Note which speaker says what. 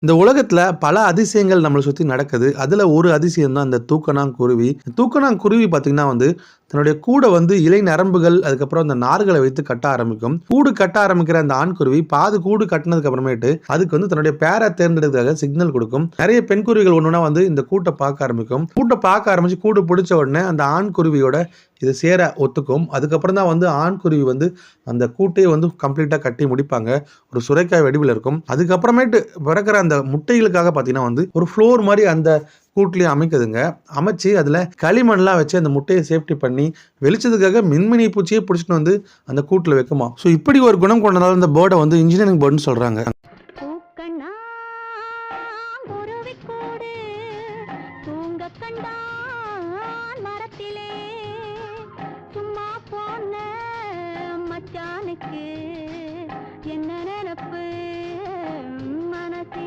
Speaker 1: இந்த உலகத்துல பல அதிசயங்கள் நம்மளை சுத்தி நடக்குது. அதுல ஒரு அதிசயம் தான் இந்த தூக்கணாங்குருவி. தூக்கணாங்குருவி பார்த்தீங்கன்னா தன்னுடைய கூட இழை நரம்புகள், அதுக்கப்புறம் அந்த நார்களை வைத்து கட்ட ஆரம்பிக்கும். கூடு கட்ட ஆரம்பிக்கிற அந்த ஆண் குருவி பாதி கூடு கட்டினதுக்கு அப்புறமேட்டு அதுக்கு தன்னுடைய பேரை தேர்ந்தெடுக்கிறதுக்காக சிக்னல் கொடுக்கும். நிறைய பெண் குருவிகள் ஒண்ணுனா இந்த கூட்டை பார்க்க ஆரம்பிக்கும். கூட்டை பார்க்க ஆரம்பிச்சு கூடு பிடிச்ச உடனே அந்த ஆண் குருவியோட இது சேர ஒத்துக்கும். அதுக்கப்புறம் தான் ஆண் குருவி அந்த கூட்டையே கம்ப்ளீட்டா கட்டி முடிப்பாங்க. ஒரு சுரைக்காய் வடிவில் இருக்கும். அதுக்கப்புறமேட்டு பிறக்கிற அந்த முட்டைகளுக்காக பார்த்தீங்கன்னா ஒரு ஃப்ளோர் மாதிரி அந்த கூட்லயே அமைக்குதுங்க. அமைச்சு அதுல களிமண்லாம் வச்சு அந்த முட்டையை சேஃப்டி பண்ணி வெளிச்சத்துக்காக மின்மினி பூச்சியே பிடிச்சிட்டு அந்த கூட்டுல வைக்குமா. ஸோ இப்படி ஒரு குணம் கொண்டதால இந்த பேர்டை இன்ஜினியரிங் பேர்டுன்னு சொல்றாங்க.
Speaker 2: தூங்க கண்டான் மரத்திலே